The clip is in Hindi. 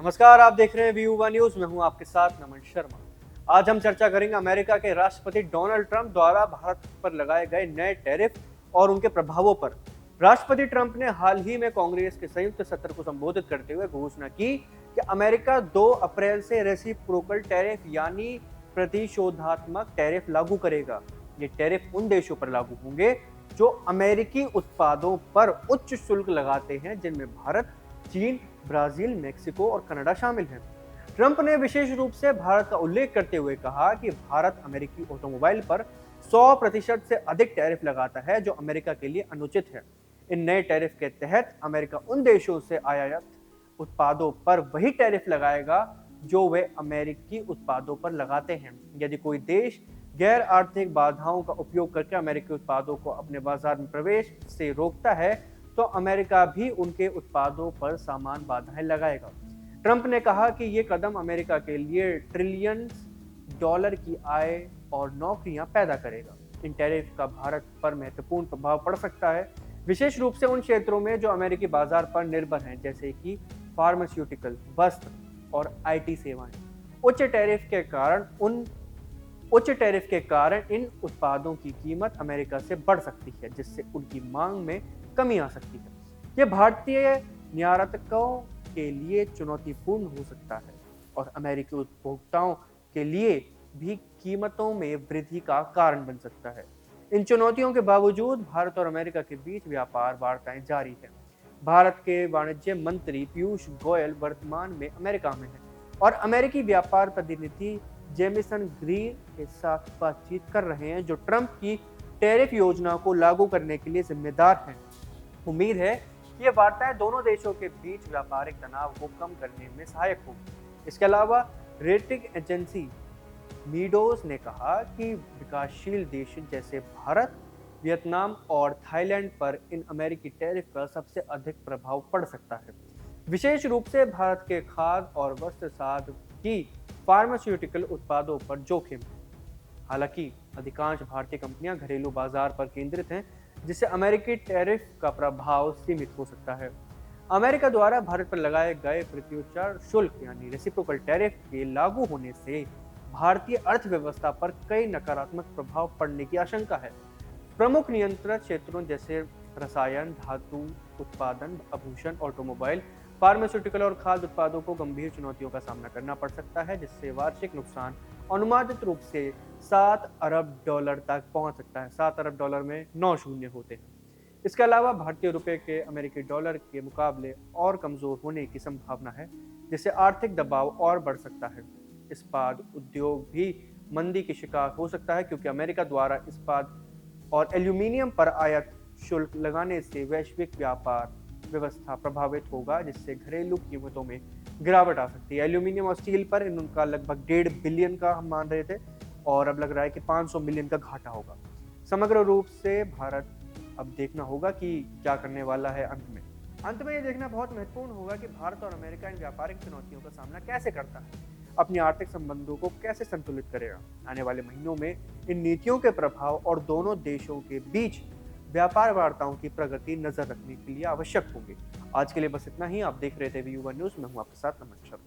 नमस्कार, आप देख रहे हैं व्यू वन न्यूज। मैं हूं आपके साथ नमन शर्मा। आज हम चर्चा करेंगे अमेरिका के राष्ट्रपति डोनाल्ड ट्रंप द्वारा भारत पर लगाए गए नए टैरिफ और उनके प्रभावों पर। राष्ट्रपति ट्रंप ने हाल ही में कांग्रेस के संयुक्त सत्र को संबोधित करते हुए घोषणा की कि अमेरिका 2 अप्रैल से रेसिप्रोकल टैरिफ यानी प्रतिशोधात्मक टैरिफ लागू करेगा। ये टैरिफ उन देशों पर लागू होंगे जो अमेरिकी उत्पादों पर उच्च शुल्क लगाते हैं, जिनमें भारत, चीन, ब्राजील, मेक्सिको और कनाडा शामिल हैं। ट्रंप ने विशेष रूप से भारत का उल्लेख करते हुए कहा कि भारत अमेरिकी ऑटोमोबाइल पर 100% से अधिक टैरिफ लगाता है, जो अमेरिका के लिए अनुचित है। इन नए टैरिफ के तहत अमेरिका उन देशों से आयात उत्पादों पर वही टैरिफ लगाएगा जो वे अमेरिकी उत्पादों पर लगाते हैं। यदि कोई देश गैर आर्थिक बाधाओं का उपयोग करके अमेरिकी उत्पादों को अपने बाजार में प्रवेश से रोकता है, तो अमेरिका भी उनके उत्पादों पर समान बाधाएं लगाएगा। ट्रंप ने कहा कि ये कदम अमेरिका के लिए ट्रिलियन डॉलर की आय और नौकरियां पैदा करेगा। इन टैरिफ का भारत पर महत्वपूर्ण प्रभाव पड़ सकता है, विशेष रूप से उन क्षेत्रों में जो अमेरिकी बाजार पर निर्भर हैं, जैसे कि फार्मास्यूटिकल, वस्त्र और आईटी सेवाएं। उच्च टैरिफ के कारण इन उत्पादों की कीमत अमेरिका से बढ़ सकती है, जिससे उनकी मांग में कमी आ सकती है। यह भारतीय निर्यातकों के लिए चुनौतीपूर्ण हो सकता है और अमेरिकी उपभोक्ताओं के लिए भी कीमतों में वृद्धि का कारण बन सकता है। इन चुनौतियों के बावजूद भारत और अमेरिका के बीच व्यापार वार्ताएं जारी है। भारत के वाणिज्य मंत्री पीयूष गोयल वर्तमान में अमेरिका में हैं और अमेरिकी व्यापार प्रतिनिधि जेमिसन ग्रीन के साथ बातचीत कर रहे हैं, जो ट्रंप की टैरिफ योजना को लागू करने के लिए जिम्मेदार हैं। उम्मीद है कि ये वार्ताएं दोनों देशों के बीच व्यापारिक तनाव को कम करने में सहायक होगी। इसके अलावा रेटिंग एजेंसी मीडोज ने कहा कि विकासशील देश जैसे भारत, वियतनाम और थाईलैंड पर इन अमेरिकी टैरिफ का सबसे अधिक प्रभाव पड़ सकता है, विशेष रूप से भारत के खाद्य और वस्त्र साथ ही फार्मास्यूटिकल उत्पादों पर जोखिम है। हालांकि अधिकांश भारतीय कंपनियां घरेलू बाजार पर केंद्रित हैं, जिससे अमेरिकी टैरिफ का प्रभाव सीमित हो सकता है। अमेरिका द्वारा भारत पर लगाए गए प्रत्युत्तर शुल्क यानी रेसिप्रोकल टैरिफ के लागू होने से भारतीय अर्थव्यवस्था पर कई नकारात्मक प्रभाव पड़ने की आशंका है। प्रमुख नियंत्रित क्षेत्रों जैसे रसायन, धातु उत्पादन, आभूषण, ऑटोमोबाइल, फार्मास्यूटिकल और खाद्य उत्पादों को गंभीर चुनौतियों का सामना करना पड़ सकता है, जिससे वार्षिक नुकसान अनुमानित रूप से $7 अरब तक पहुंच सकता है। $7 अरब में 9 शून्य होते हैं। इसके अलावा भारतीय रुपए के अमेरिकी डॉलर के मुकाबले और कमजोर होने की संभावना है, जिससे आर्थिक दबाव और बढ़ सकता है। इस्पात उद्योग भी मंदी की शिकार हो सकता है, क्योंकि अमेरिका द्वारा इस्पात और एल्यूमिनियम पर आयात शुल्क लगाने से वैश्विक व्यापार व्यवस्था प्रभावित होगा, जिससे घरेलू कीमतों में गिरावट आ सकती है। एल्यूमिनियम और स्टील पर इनका लगभग 1.5 बिलियन का हम मान रहे थे, और अब लग रहा है कि 500 मिलियन का घाटा होगा। समग्र रूप से भारत अब देखना होगा कि क्या करने वाला है। अंत में ये देखना बहुत महत्वपूर्ण होगा कि भारत और अमेरिका इन व्यापारिक चुनौतियों का सामना कैसे करता है, अपनी आर्थिक संबंधों को कैसे संतुलित करेगा। आने वाले महीनों में इन नीतियों के प्रभाव और दोनों देशों के बीच व्यापार वार्ताओं की प्रगति नजर रखने के लिए आवश्यक होंगे। आज के लिए बस इतना ही। आप देख रहे थे व्यू वन न्यूज। मैं हूं आपके साथ नमन शर्मा।